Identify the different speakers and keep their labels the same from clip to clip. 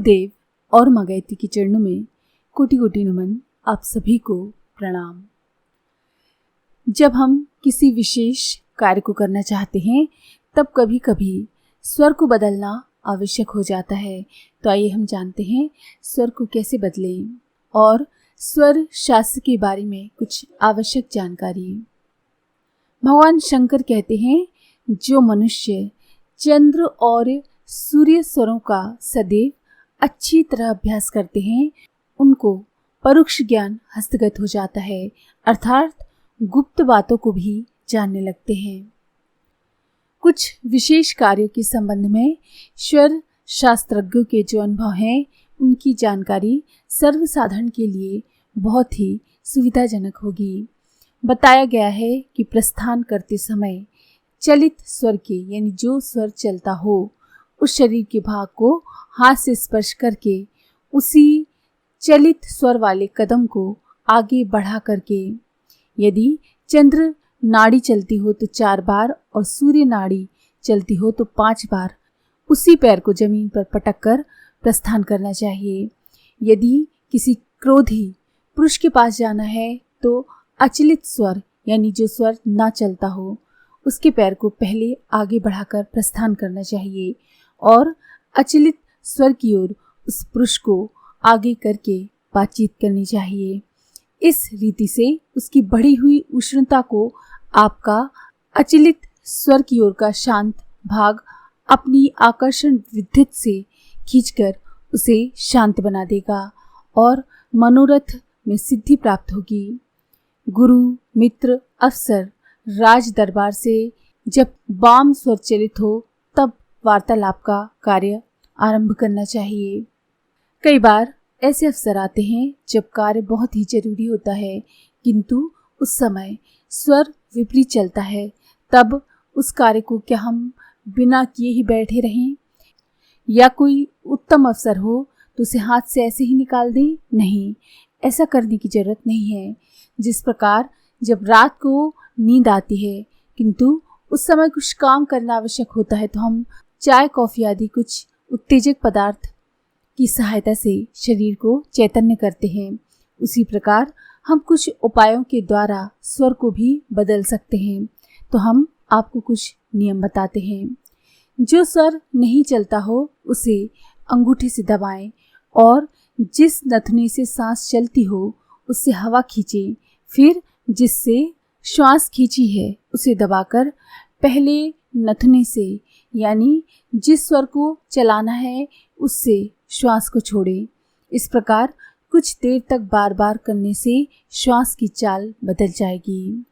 Speaker 1: गुरुदेव और माँ गायत्री के चरणों में कोटि कोटि नमन। आप सभी को प्रणाम। जब हम किसी विशेष कार्य को करना चाहते हैं तब कभी कभी स्वर को बदलना आवश्यक हो जाता है। तो आइए हम जानते हैं स्वर को कैसे बदलें और स्वर शास्त्र के बारे में कुछ आवश्यक जानकारी। भगवान शंकर कहते हैं, जो मनुष्य चंद्र और सूर्य स्वरों का सदैव अच्छी तरह अभ्यास करते हैं उनको परोक्ष ज्ञान हस्तगत हो जाता है, अर्थात गुप्त बातों को भी जानने लगते हैं। कुछ विशेष कार्यों के संबंध में स्वर शास्त्रज्ञों के जो अनुभव हैं उनकी जानकारी सर्वसाधारण के लिए बहुत ही सुविधाजनक होगी। बताया गया है कि प्रस्थान करते समय चलित स्वर के यानी जो स्वर चलता हो उस शरीर के भाग को हाथ से स्पर्श करके उसी चलित स्वर वाले कदम को आगे बढ़ा करके, यदि चंद्र नाड़ी चलती हो तो 4 बार और सूर्य नाड़ी चलती हो तो 5 बार उसी पैर को जमीन पर पटक कर प्रस्थान करना चाहिए। यदि किसी क्रोधी पुरुष के पास जाना है तो अचलित स्वर यानी जो स्वर ना चलता हो उसके पैर को पहले आगे बढ़ाकर प्रस्थान करना चाहिए और अचलित स्वर की ओर उस पुरुष को आगे करके बातचीत करनी चाहिए। इस रीति से उसकी बढ़ी हुई उष्णता को आपका अचलित स्वर की ओर का शांत भाग अपनी आकर्षण विद्युत से खींचकर उसे शांत बना देगा और मनोरथ में सिद्धि प्राप्त होगी। गुरु, मित्र, अफसर, राज दरबार से जब वाम स्वर चलित हो तब वार्तालाप का कार्य आरंभ करना चाहिए। कई बार ऐसे अवसर आते हैं जब कार्य बहुत ही जरूरी होता है किंतु उस समय स्वर विपरीत चलता है, तब उस कार्य को क्या हम बिना किए ही बैठे रहें या कोई उत्तम अवसर हो तो उसे हाथ से ऐसे ही निकाल दें? नहीं, ऐसा करने की जरूरत नहीं है। जिस प्रकार जब रात को नींद आती है किंतु उस समय कुछ काम करना आवश्यक होता है तो हम चाय, कॉफी आदि कुछ उत्तेजक पदार्थ की सहायता से शरीर को चैतन्य करते हैं, उसी प्रकार हम कुछ उपायों के द्वारा स्वर को भी बदल सकते हैं। तो हम आपको कुछ नियम बताते हैं। जो स्वर नहीं चलता हो उसे अंगूठे से दबाएं और जिस नथुनी से सांस चलती हो उससे हवा खींचें। फिर जिससे श्वास खींची है उसे दबाकर पहले नथुनी से यानी जिस स्वर को चलाना है उससे श्वास को छोड़ें। इस प्रकार कुछ देर तक बार बार करने से श्वास की चाल बदल जाएगी।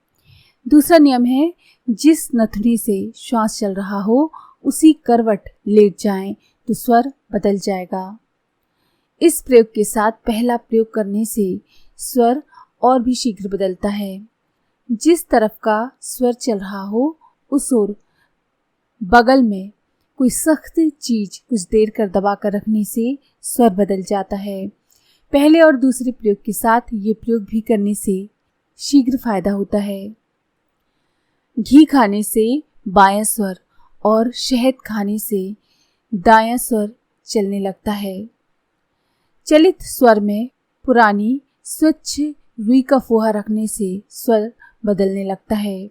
Speaker 1: दूसरा नियम है, जिस नथुनी से श्वास चल रहा हो उसी करवट लेट जाएं तो स्वर बदल जाएगा। इस प्रयोग के साथ पहला प्रयोग करने से स्वर और भी शीघ्र बदलता है। जिस तरफ का स्वर चल रहा हो उस ओर बगल में कोई सख्त चीज कुछ देर कर दबा कर रखने से स्वर बदल जाता है। पहले और दूसरे प्रयोग के साथ ये प्रयोग भी करने से शीघ्र फायदा होता है। घी खाने से बायां स्वर और शहद खाने से दायां स्वर चलने लगता है। चलित स्वर में पुरानी स्वच्छ रुई का फोहा रखने से स्वर बदलने लगता है।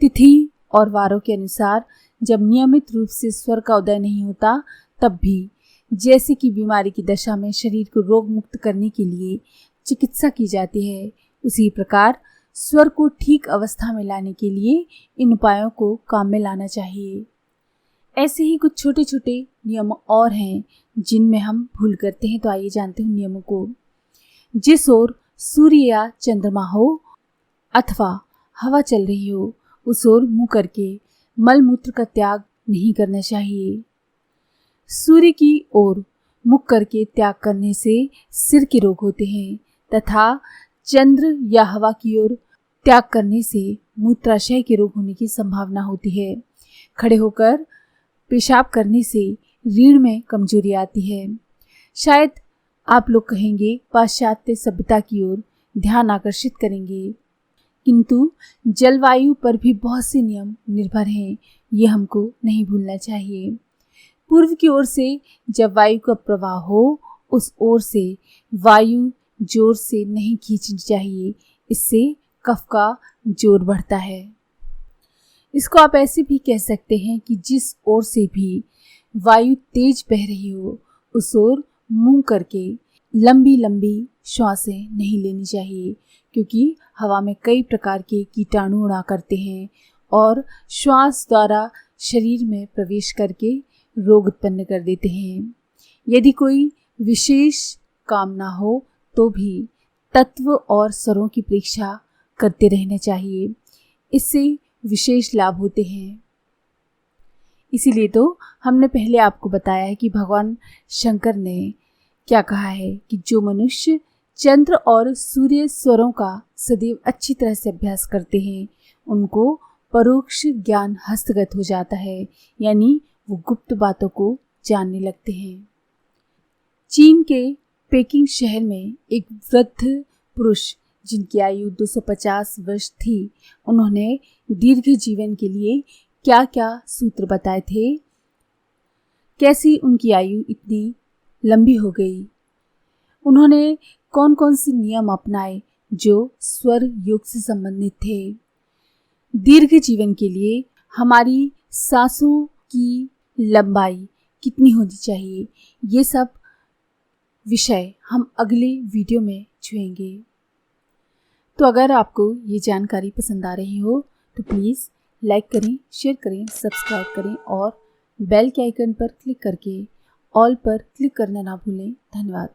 Speaker 1: तिथि और वारों के अनुसार जब नियमित रूप से स्वर का उदय नहीं होता तब भी जैसे कि बीमारी की दशा में शरीर को रोग मुक्त करने के लिए चिकित्सा की जाती है, उसी प्रकार स्वर को ठीक अवस्था में लाने के लिए इन उपायों को काम में लाना चाहिए। ऐसे ही कुछ छोटे छोटे नियम और हैं जिनमें हम भूल करते हैं। तो आइए जानते हैं नियमों को। जिस ओर सूर्य या चंद्रमा हो अथवा हवा चल रही हो उस ओर मुंह करके मल मूत्र का त्याग नहीं करना चाहिए। सूर्य की ओर मुख करके त्याग करने से सिर के रोग होते हैं तथा चंद्र या हवा की ओर त्याग करने से मूत्राशय के रोग होने की संभावना होती है। खड़े होकर पेशाब करने से रीढ़ में कमजोरी आती है। शायद आप लोग कहेंगे पाश्चात्य सभ्यता की ओर ध्यान आकर्षित करेंगे, किंतु जलवायु पर भी बहुत से नियम निर्भर हैं, ये हमको नहीं भूलना चाहिए। पूर्व की ओर से जब वायु का प्रवाह हो उस ओर से वायु जोर से नहीं खींचनी चाहिए, इससे कफ का जोर बढ़ता है। इसको आप ऐसे भी कह सकते हैं कि जिस ओर से भी वायु तेज बह रही हो उस ओर मुंह करके लंबी लंबी श्वासें नहीं लेनी चाहिए, क्योंकि हवा में कई प्रकार के कीटाणु उड़ा करते हैं और श्वास द्वारा शरीर में प्रवेश करके रोग उत्पन्न कर देते हैं। यदि कोई विशेष काम ना हो तो भी तत्व और स्वरों की परीक्षा करते रहना चाहिए, इससे विशेष लाभ होते हैं। इसीलिए तो हमने पहले आपको बताया है कि भगवान शंकर ने क्या कहा है कि जो मनुष्य चंद्र और सूर्य स्वरों का सदैव अच्छी तरह से अभ्यास करते हैं उनको परोक्ष ज्ञान हस्तगत हो जाता है, यानी वो गुप्त बातों को जानने लगते हैं। चीन के पेकिंग शहर में एक वृद्ध पुरुष जिनकी आयु 250 वर्ष थी, उन्होंने दीर्घ जीवन के लिए क्या क्या सूत्र बताए थे, कैसी उनकी आयु इतनी लंबी हो गई, उन्होंने कौन कौन से नियम अपनाए जो स्वर योग से संबंधित थे। दीर्घ जीवन के लिए हमारी सांसों की लंबाई कितनी होनी चाहिए, ये सब विषय हम अगले वीडियो में छुएंगे। तो अगर आपको ये जानकारी पसंद आ रही हो तो प्लीज़ लाइक करें, शेयर करें, सब्सक्राइब करें और बेल के आइकन पर क्लिक करके ऑल पर क्लिक करना ना भूलें। धन्यवाद।